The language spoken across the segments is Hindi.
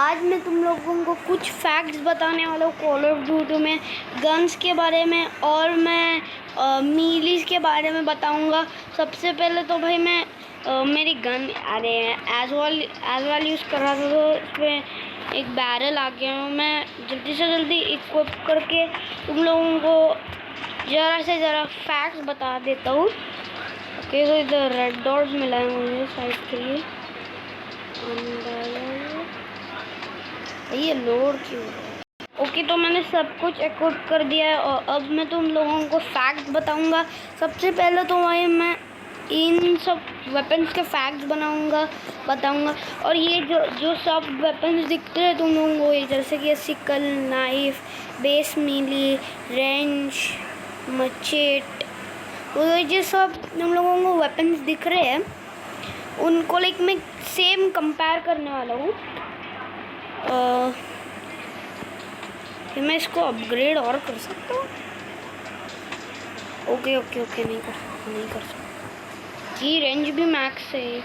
आज मैं तुम लोगों को कुछ फैक्ट्स बताने वाला हूँ कॉल ऑफ ड्यूटी में गन्स के बारे में, और मैं मीलीज के बारे में बताऊँगा। सबसे पहले तो भाई मैं मेरी गन एज वेल यूज़ कर रहा था, तो इसमें एक बैरल आ गया हूँ। मैं जल्दी से जल्दी इक्विप करके तुम लोगों को ज़रा से ज़रा फैक्ट्स बता देता हूँ। ओके, तो इधर रेड डॉट मिला है मुझे साइड के लिए। ये लोड क्यों है? ओके, तो मैंने सब कुछ इक्विप कर दिया है और अब मैं तुम लोगों को फैक्ट्स बताऊंगा। सबसे पहले तो भाई मैं इन सब वेपन्स के फैक्ट्स बताऊंगा। और ये जो सब वेपन्स दिखते हैं तुम लोगों को, जैसे कि सिकल, नाइफ, बेस मीली, रेंज, मचेट, तो ये सब तुम लोगों को वेपन्स दिख रहे हैं, उनको लाइक मैं सेम कंपेयर करने वाला हूँ। फिर मैं इसको अपग्रेड और कर सकता हूँ। ओके, नहीं कर सकता। ये रेंज भी मैक्स है, ये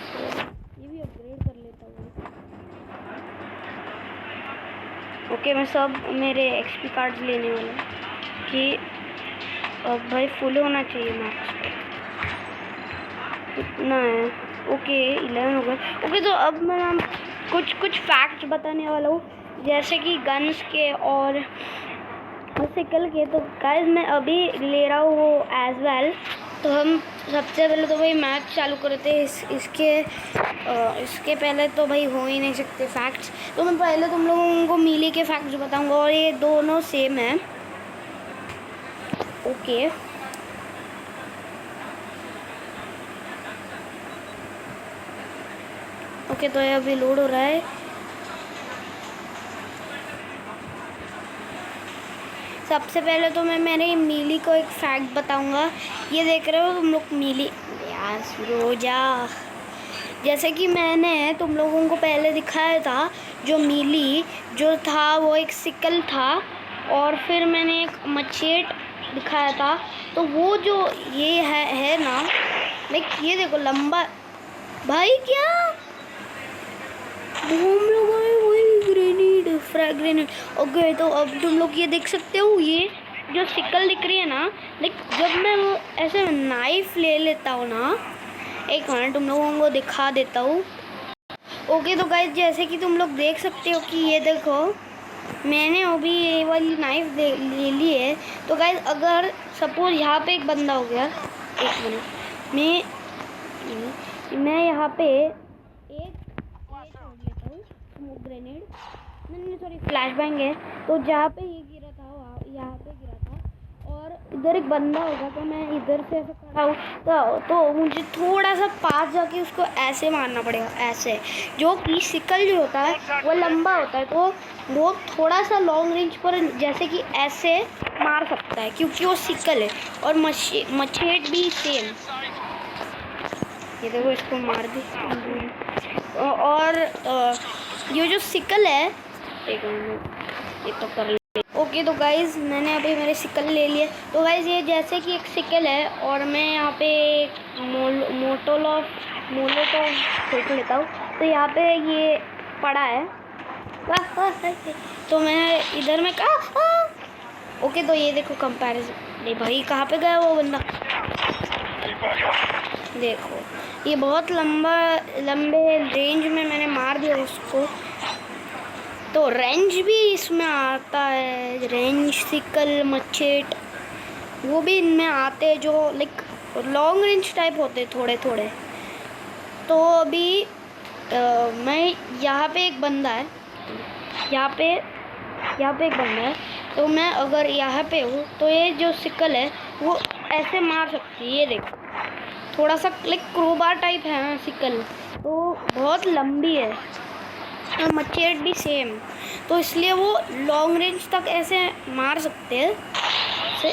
भी अपग्रेड कर लेता हूँ। ओके, मैं सब मेरे एक्सपी कार्ड्स लेने वाला हूँ कि अब भाई फुल होना चाहिए मैक्स पे। कितना है? ओके, 11 हो गया। ओके, तो अब मैं कुछ फैक्ट्स बताने वाला हूँ, जैसे कि गन्स के और सिकल के। तो गाइस मैं अभी ले रहा हूँ वो एज वेल। तो हम सबसे पहले तो भाई मैच चालू करते हैं। इसके पहले तो भाई हो ही नहीं सकते फैक्ट्स। तो मैं पहले तुम लोगों को मीली के फैक्ट्स बताऊँगा, और ये दोनों सेम है। ओके, तो ये अभी लोड हो रहा है। सबसे पहले तो मैं मेरे मीली को एक फैक्ट बताऊंगा। ये देख रहे हो तुम लोग मीली, यार रोजा, जैसे कि मैंने तुम लोगों को पहले दिखाया था, जो मीली जो था वो एक सिकल था, और फिर मैंने एक मचेट दिखाया था। तो वो जो ये है ना, लाइक ये देखो लंबा भाई, क्या हम लोग वही ग्रेनेड, फ्रैग ग्रेनेड। ओके, तो अब तुम लोग ये देख सकते हो, ये जो सिकल दिख रही है ना, लाइक जब मैं वो ऐसे नाइफ ले लेता हूँ ना, एक मिनट तुम लोगों को दिखा देता हूँ। ओके, तो गाइस जैसे कि तुम लोग देख सकते हो कि ये देखो मैंने अभी ये वाली नाइफ ले ली है। तो गाइस अगर सपोज यहाँ पे एक बंदा हो गया, एक मिनट मैं यहाँ पे स्मोक ग्रेनेड, नहीं सॉरी फ्लैश बैंग है। तो जहाँ पे ये गिरा था वहाँ यहाँ पे गिरा था, और इधर एक बंदा होगा। तो मैं इधर से ऐसे खड़ा हूँ, तो मुझे थोड़ा सा पास जाके उसको ऐसे मारना पड़ेगा, ऐसे। जो कि सिकल जो होता है वो लंबा होता है, तो वो थोड़ा सा लॉन्ग रेंज पर जैसे कि ऐसे मार सकता है, क्योंकि वो सिकल है। और मचेट भी सेम, ये देखो इसको मार दी। और ये जो सिकल है, एक मिनट ये तो कर ले। ओके, तो गाइज मैंने अभी मेरे सिकल ले लिए। तो गाइज ये जैसे कि एक सिकल है, और मैं यहाँ पे मोलोटॉव फेंक लेता हूँ। तो यहाँ पे ये पड़ा है, तो मैं इधर में ओके, तो ये देखो कंपैरिजन। नहीं भाई, कहाँ पे गया वो बंदा? देखो ये बहुत लंबे रेंज में मैंने मार दिया उसको। तो रेंज भी इसमें आता है, रेंज, सिकल, मचेट, वो भी इनमें आते हैं, जो लाइक लॉन्ग रेंज टाइप होते थोड़े थोड़े। तो अभी मैं यहाँ पे एक बंदा है, यहाँ पे एक बंदा है। तो मैं अगर यहाँ पे हूँ, तो ये जो सिकल है वो ऐसे मार सकती है। ये देखो थोड़ा सा लाइक क्रोबार टाइप है ना सिकल, तो बहुत लंबी है। और मचेट भी सेम, तो इसलिए वो लॉन्ग रेंज तक ऐसे मार सकते हैं ऐसे।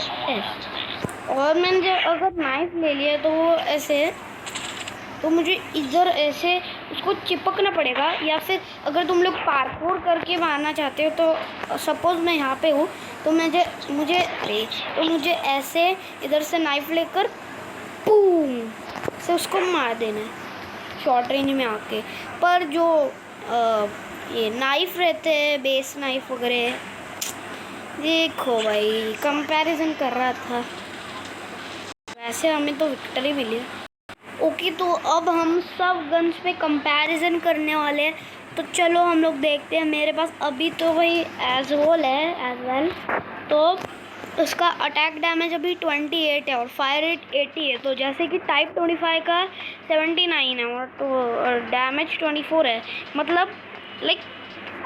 और मैंने जब अगर नाइफ ले लिया तो वो ऐसे, तो मुझे इधर ऐसे उसको चिपकना पड़ेगा। या फिर अगर तुम लोग पार्कोर करके मारना चाहते हो, तो सपोज मैं यहाँ पे हूँ, तो मुझे ऐसे इधर से नाइफ लेकर बूम से उसको मार देना है शॉर्ट रेंज में आके। पर जो ये नाइफ रहते हैं, बेस नाइफ वगैरह। देखो भाई कंपैरिजन कर रहा था, वैसे हमें तो विक्ट्री मिली। ओके तो अब हम सब गन्स पे कंपैरिजन करने वाले हैं, तो चलो हम लोग देखते हैं। मेरे पास अभी तो भाई एज होल है एज वेल, तो उसका अटैक डैमेज अभी 28 है और फायर रेट 80 है। तो जैसे कि टाइप 25 का 79 है और तो डैमेज 24 है, मतलब लाइक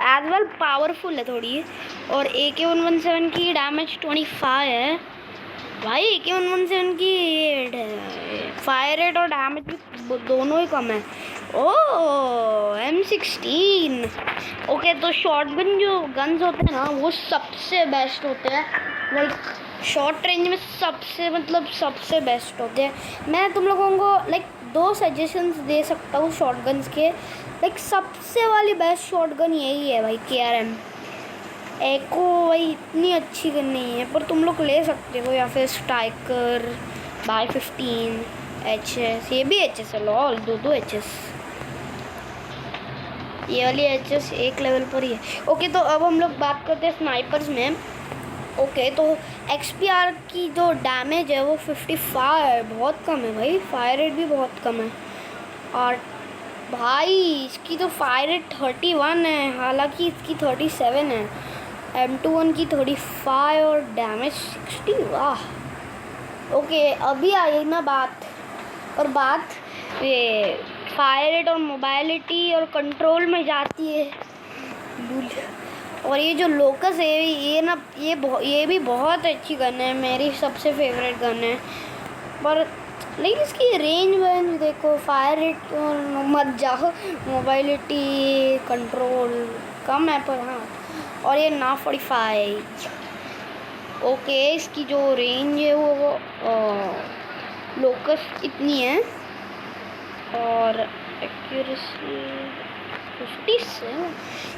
एज वेल पावरफुल है थोड़ी। और AK-117 की डैमेज 25 है भाई। AK-117 की फायर रेट और डैमेज भी दोनों ही कम है। ओह M16। ओके तो शॉटगन जो गन्स होते हैं ना वो सबसे बेस्ट होते हैं, लाइक शॉर्ट रेंज में सबसे बेस्ट होते हैं। मैं तुम लोगों को लाइक 2 सजेशंस दे सकता हूँ शॉटगन्स के। लाइक सबसे वाली बेस्ट शॉटगन यही है भाई, KRM। एको भाई इतनी अच्छी गन नहीं है, पर तुम लोग ले सकते हो, या फिर स्ट्राइकर बाय 15 HS, ये भी HS है लॉल, 2 HS। ये वाली HS एक लेवल पर ही है। ओके तो अब हम लोग बात करते हैं स्नाइपर्स में। ओके तो XPR की जो डैमेज है वो 55 है, बहुत कम है भाई। फायर रेट भी बहुत कम है, और भाई इसकी तो फायर रेट 31 है, हालांकि इसकी 37 है। M21 की 35 और डैमेज 60। वाह। ओके अभी आई ना बात ये फायर रेट और मोबाइलिटी और कंट्रोल में जाती है। और ये जो लोकस है ये भी बहुत अच्छी गन है, मेरी सबसे फेवरेट गन है। पर लेकिन इसकी रेंज देखो, फायर रेट मत जाओ, मोबाइलिटी कंट्रोल कम है पर हाँ। और ये ना 45। ओके इसकी जो रेंज है वो लोकस इतनी है, और एक्यूरेसी 50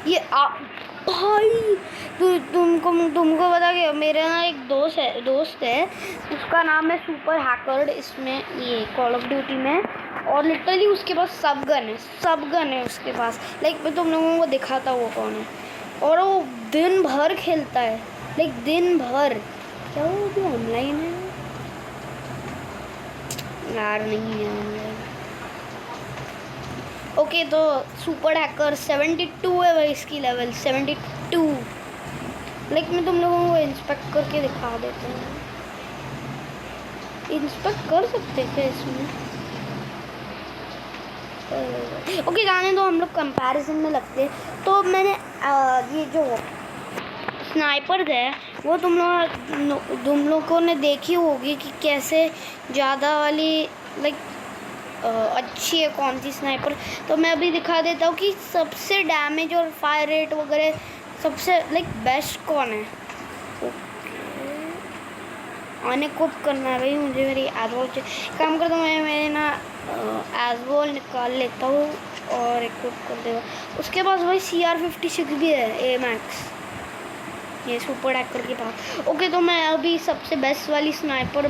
ये भाई तुमको पता क्या, मेरा ना एक दोस्त है उसका नाम है सुपर हैकर्ड इसमें, ये कॉल ऑफ ड्यूटी में। और लिटरली उसके पास सब गन है उसके पास। लाइक मैं तुम लोगों को दिखाता हूँ वो कौन है। और वो दिन भर खेलता है, लाइक दिन भर। क्या वो भी ऑनलाइन है यार? नहीं है ऑनलाइन। ओके तो सुपर हैकर 72 है भाई इसकी लेवल, 72। लाइक मैं तुम लोगों को इंस्पेक्ट करके दिखा देता हूँ। इंस्पेक्ट कर सकते थे इसमें। ओके जाने दो, हम लोग कंपैरिजन में लगते हैं। तो मैंने ये जो स्नाइपर्स है वो तुम लोगों ने देखी होगी कि कैसे ज़्यादा वाली लाइक अच्छी है कौन सी स्नाइपर। तो मैं अभी दिखा देता हूँ कि सबसे डैमेज और फायर रेट वगैरह सबसे लाइक बेस्ट कौन है। आने कोप करना है भाई मुझे, मेरी एजवॉल काम करता हूँ मैं ना एजवॉल निकाल लेता हूँ और इक्विप कर देगा। उसके पास भाई CR56 भी है AMAX, ये सुपर हैकर के पास। ओके तो मैं अभी सबसे बेस्ट वाली स्नाइपर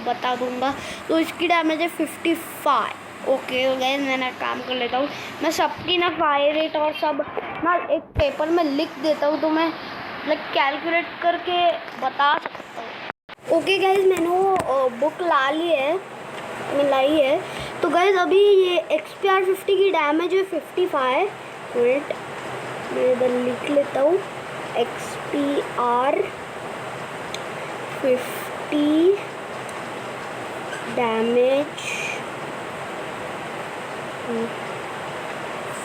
बता दूंगा। तो इसकी डैमेज है 55। ओके गाइस मैंने काम कर लेता हूँ, मैं सबकी ना फायर रेट और सब ना एक पेपर में लिख देता हूँ, तो मैं लाइक कैलकुलेट करके बता सकता हूँ। ओके गाइस मैंने वो बुक लाई है। तो गाइस अभी ये XPR 50 की डैमेज है 55। मिनट मैं इधर लिख लेता हूँ, XPR 50 डैमेज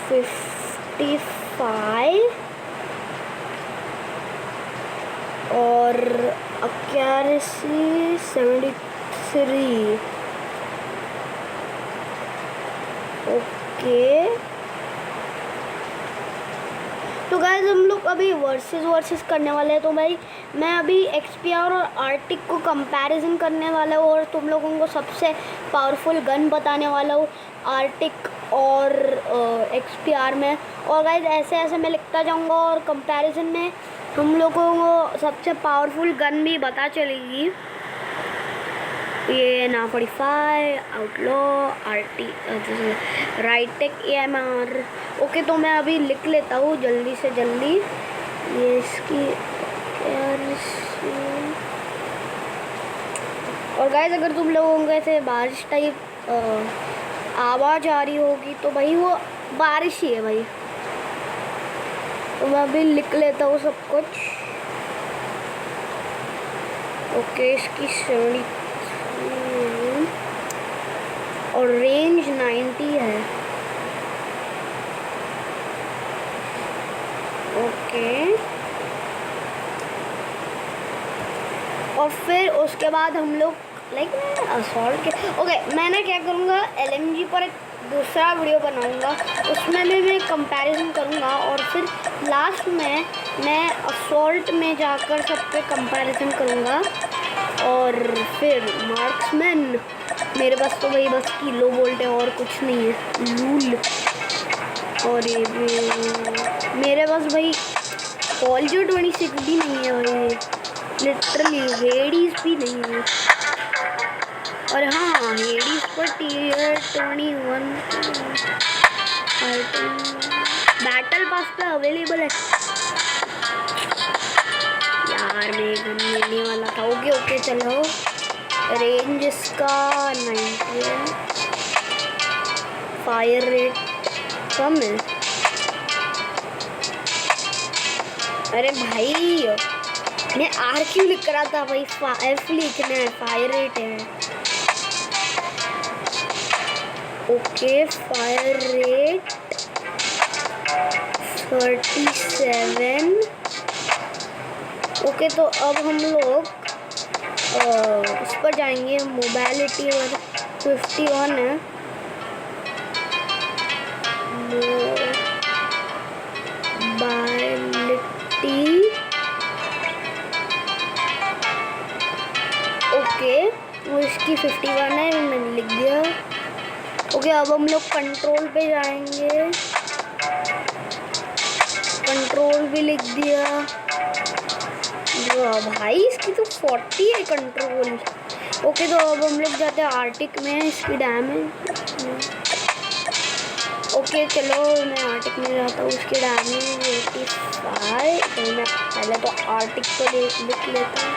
55 और एक्यूरेसी 73। ओके तो गाइस हम लोग अभी वर्सेस करने वाले हैं। तो भाई मैं अभी XPR और आर्टिक को कंपैरिजन करने वाला हूँ और तुम लोगों को सबसे पावरफुल गन बताने वाला हूँ आर्टिक और XPR में। और गाइस ऐसे मैं लिखता जाऊँगा और कंपैरिजन में हम लोगों को सबसे पावरफुल गन भी पता चलेगी। ये ना 45 आउटलॉ RT राइटेक AMR। ओके तो मैं अभी लिख लेता हूँ जल्दी से जल्दी। ये इसकी और गाइस अगर तुम लोगों को ऐसे बारिश टाइप आवाज़ आ रही होगी तो भाई वो बारिश ही है भाई। तो मैं अभी लिख लेता हूँ सब कुछ। ओके इसकी 70 और रेंज 90 है। ओके और फिर उसके बाद हम लोग लाइक असॉल्ट के ओके मैं क्या करूँगा LMG पर एक दूसरा वीडियो बनाऊँगा, उसमें भी मैं कंपैरिजन करूँगा और फिर लास्ट में मैं असॉल्ट में जाकर सब पे कंपैरिजन करूँगा। और फिर मार्क्समैन मेरे पास तो भाई बस किलो वोल्ट है और कुछ नहीं है लूल। और ये भी मेरे पास भाई पॉल्जो 26 भी नहीं है भाई, लिटरली हेडीज भी नहीं है। और हाँ हेडीज पर Tier 21 बैटल पास पे अवेलेबल है यार। मैं गन लेने वाला था। ओके ओके चलो रेंज इसका 90 है, फायर रेट कम है। अरे भाई मैं RQ लिख रहा था भाई, F लिखना है, फायर रेट है। Okay fire rate 37। ओके तो अब हम लोग उस पर जाएंगे मोबाइलिटी और 51 है। मोबाइलिटी ओके वो इसकी 51 है, मैंने लिख दिया। ओके अब हम लोग कंट्रोल पे जाएंगे, कंट्रोल भी लिख दिया। भाई इसकी तो 40 है कंट्रोल। ओके तो अब हम लोग जाते हैं आर्टिक में, इसकी डैमेज। ओके चलो मैं आर्टिक में जाता हूँ, उसकी डैमेज 85। तो मैं पहले तो आर्टिक को लिख लेता हूँ।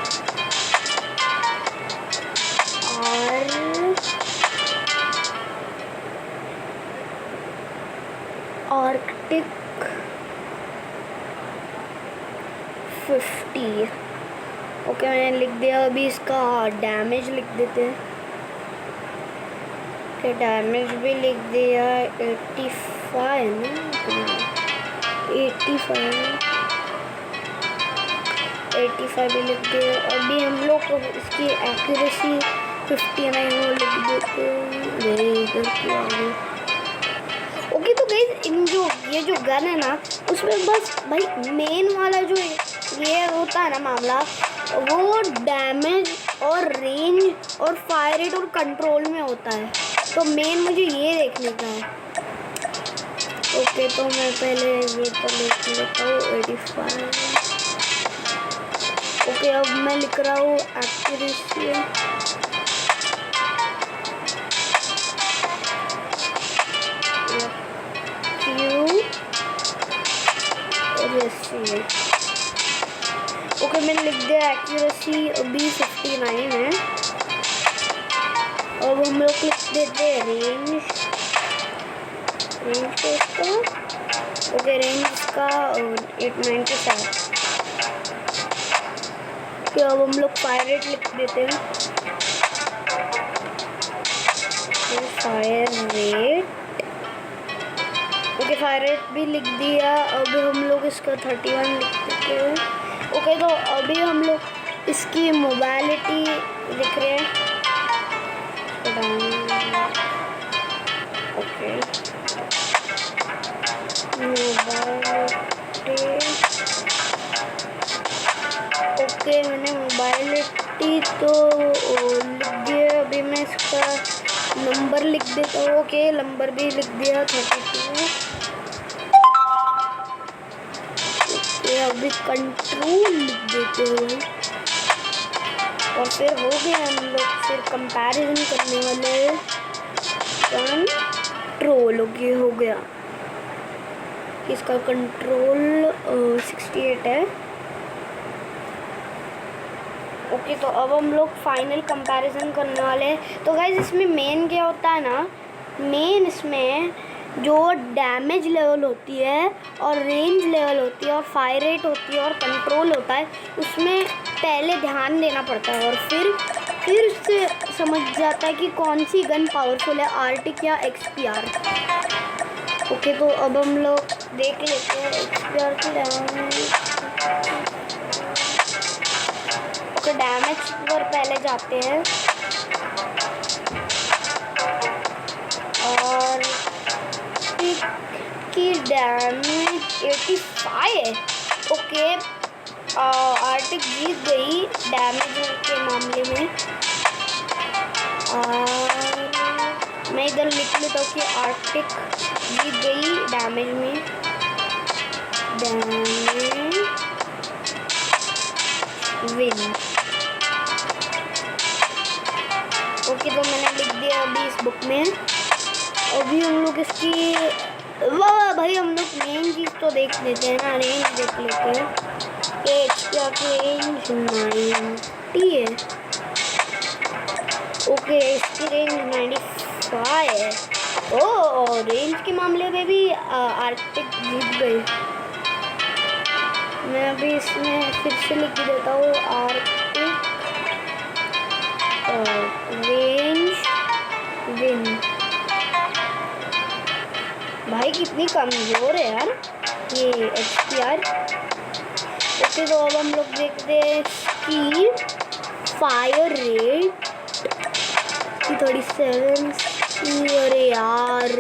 आर्कटिक 50। ओके मैंने लिख दिया। अभी इसका डैमेज लिख देते हैं। ओके डैमेज भी लिख दिया 85 ना, 85 भी लिख दिया। अभी हम लोग इसकी एक्यूरेसी 59 वो लिख देते हैं। ओके तो गाइस इन जो ये जो गन है ना उसमें बस भाई मेन वाला जो ये होता है ना मामला, वो डैमेज और रेंज और फायर रेट और कंट्रोल में होता है। तो मेन मुझे ये देखने का है। ओके तो मैं पहले ये तो लिख लेता हूँ 85। ओके अब मैं लिख रहा हूँ एक्यूरेसी ओके मैंने लिख दिया एक्यूरेसी अभी 59 है। अब हम लोग लिख देते हैं रेंज को इसका। ओके रेंज इसका 897। तो अब हम लोग फायर रेट लिख देते हैं। Fire rate okay fire rate भी लिख दिया। अब हम लोग इसका 31 लिख देते हैं। ओके तो अभी हम लोग इसकी मोबाइलिटी लिख रहे हैं। ओके मोबाइलिटी ओके मैंने मोबाइलिटी तो लिख दिया। अभी मैं इसका नंबर लिख देता हूँ। ओके नंबर भी लिख दिया 32। ओके अभी कंट्रोल लिख देते हैं। और फिर हो गया, हम लोग फिर कंपैरिजन करने वाले। कंट्रोल हो गया, इसका कंट्रोल 68 है। ओके, तो अब हम लोग फाइनल कंपैरिजन करने वाले हैं। तो गाइस इसमें मेन क्या होता है ना, मेन इसमें जो डैमेज लेवल होती है और रेंज लेवल होती है और फायर रेट होती है और कंट्रोल होता है, उसमें पहले ध्यान देना पड़ता है और फिर उससे समझ जाता है कि कौन सी गन पावरफुल है, आर्टिक या एक्सपीआर। ओके, तो अब हम लोग देख लेते हैं एक्सपीआर की डैमेज। ओके, डैमेज पर पहले जाते हैं और की डैमेज 85 है। ओके, आर्टिक जीत गई डैमेज के मामले में। और मैं इधर लिख लेता हूँ कि आर्टिक जीत गई डैमेज में। Damage win. ओके, तो मैंने लिख दिया अभी इस बुक में। अभी हम लोग इसकी वाह भाई, हम लोग मेन चीज़ तो देख लेते हैं ना, रेंज देख लेते हैं। क्या रेंज 90 है। ओके, इसकी रेंज 95 है। ओ, रेंज के मामले में भी आर्टिक जीत गई। मैं अभी इसमें फिर से लिख देता हूँ आर्टिक रेंज विन। भाई कितनी कमज़ोर है यार ये एक्सपीआर। ओके, तो अब हम लोग देखते हैं कि फायर रेट की 37। अरे यार,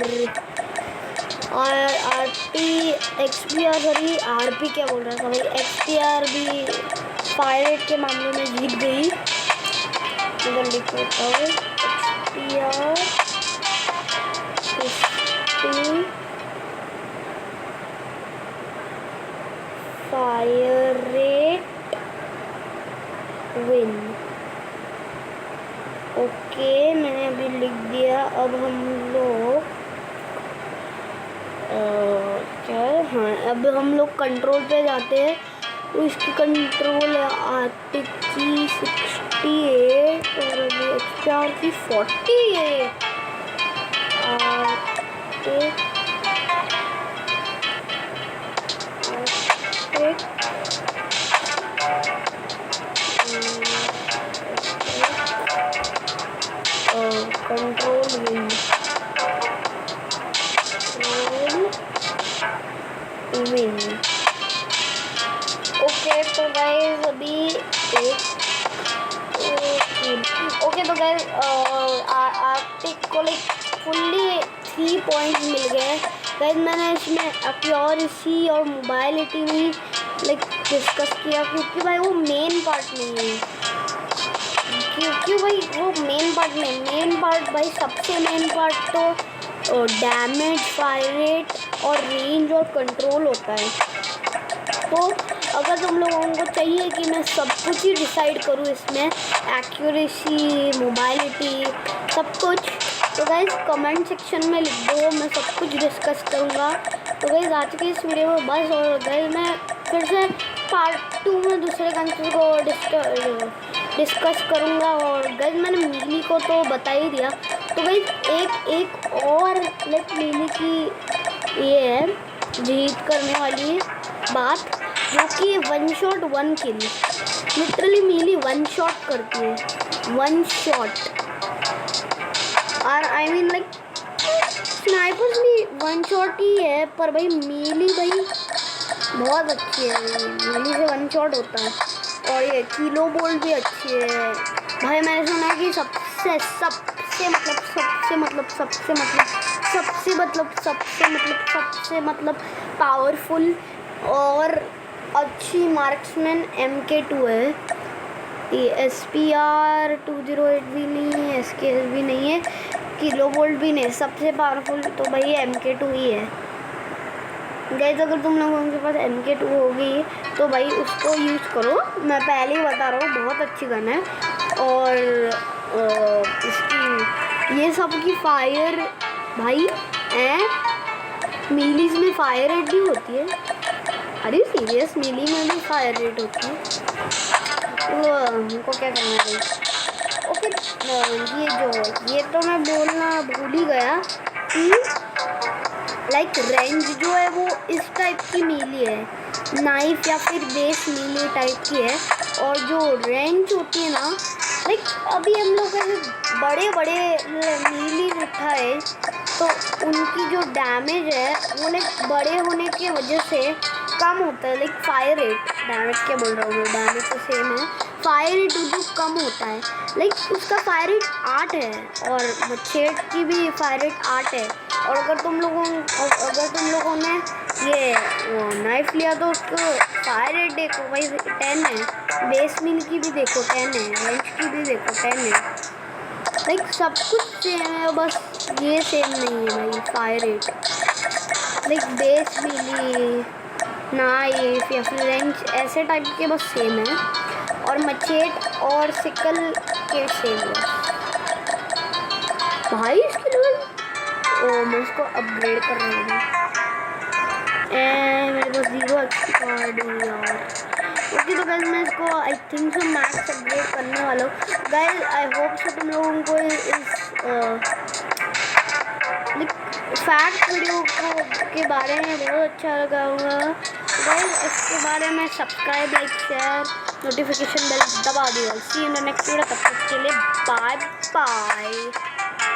और आरपी एक्सपीआर, सॉरी आरपी क्या बोल रहा था भाई, एक्सपीआर भी फायर रेट के मामले में जीत गई। इधर लिख लेता हूँ XPR 50 fire rate win. Okay, मैंने अभी लिख दिया। अब हम लोग अब हम लोग कंट्रोल पे जाते हैं। तो इसकी कंट्रोल है आर्टिक की 68 और अभी एक्सपीआर की 40 है। Control win win. ओके, तो गाइस अभी ओके, तो गाइस आर्टिक को लाइक फुल्ली 3 पॉइंट मिल गए। गाइस मैंने इसमें एक्यूरेसी और मोबाइलिटी भी लाइक डिस्कस किया, क्योंकि भाई वो मेन पार्ट नहीं है। क्योंकि भाई वो मेन पार्ट नहीं, मेन पार्ट भाई सबसे मेन पार्ट तो डैमेज, फायर रेट और रेंज और कंट्रोल होता है। तो अगर तुम लोगों को चाहिए कि मैं सब कुछ ही डिसाइड करूँ इसमें, एक्यूरेसी, मोबाइलिटी, सब कुछ, तो गाइस कमेंट सेक्शन में लिख दो, मैं सब कुछ डिस्कस करूँगा। तो गाइस आज के इस वीडियो में बस, और गाइस मैं फिर से पार्ट 2 में दूसरे कंट्री को डिस्कस करूँगा। और गाइस मैंने मीली को तो बता ही दिया। तो गाइस एक और लाइक मीली की ये है जीत करने वाली बात, जो कि 1 शॉट 1 किल। लिटरली मीली 1 शॉट करती है, 1 शॉट। और आई मीन लाइक स्नाइपर्स भी 1 शॉट ही है, पर भाई मीली भाई बहुत अच्छी है। मीली से 1 शॉट होता है। और ये किलो बोल्ट भी अच्छी है भाई। मैंने सुना है कि सबसे मतलब पावरफुल और अच्छी मार्क्समैन MK2 है। ये SPR 208 भी नहीं है, SKS भी नहीं है, किलो बोल्ट भी नहीं, सबसे पावरफुल तो भाई MK2 ही है। गाइस अगर तुम लोगों के पास MK2 होगी तो भाई उसको यूज़ करो। मैं पहले ही बता रहा हूँ, बहुत अच्छी गन है। और इसकी ये सब की फायर भाई हैं, मीलीज में फायर रेट भी होती है। अरे सीरियस, मीली में भी फायर रेट होती है। तो हमको क्या करना है ओके। ये तो मैं बोलना भूल ही गया कि लाइक रेंज जो है वो इस टाइप की मीली है, नाइफ या फिर बेस मीली टाइप की है। और जो रेंज होती है ना, लाइक अभी हम लोग ऐसे बड़े बड़े मीली उठाए तो उनकी जो डैमेज है वो लाइक बड़े होने की वजह से कम होता है। लाइक फायर रेट, डैमेज क्या बोल रहा हूँ मैं, डैमेज तो सेम है, फायर रेट जो कम होता है। लाइक उसका फायर रेट 8 है और मच्छेट की भी फायर रेट 8 है। और अगर तुम लोगों ने ये नाइफ लिया तो उसको फायर रेट देखो भाई 10 है, बेस मिल की भी देखो 10 है, रेंज की भी देखो 10 है। लाइक सब कुछ सेम है, बस ये सेम नहीं है भाई फायर रेट। लाइक बेस मिली, नाइफ या फिर रेंज ऐसे टाइप के बस सेम है, और मचेट और सिकल के सेम है भाई। इसके लेवल मैं इसको अपग्रेड कर रहा हूँ। मेरे पास 0 एक्सपी कार्ड है यार। ओके तो गाइस मैं इसको I think so max upgrade करने वाला हूँ। गाइस आई होप सो तुम लोगों को इस फैक्ट वीडियो के बारे में बहुत अच्छा लगा होगा। गाइस इसके बारे में subscribe, like, share, notification bell दबा दियो। See in the next video, तब तक के लिए बाय बाय।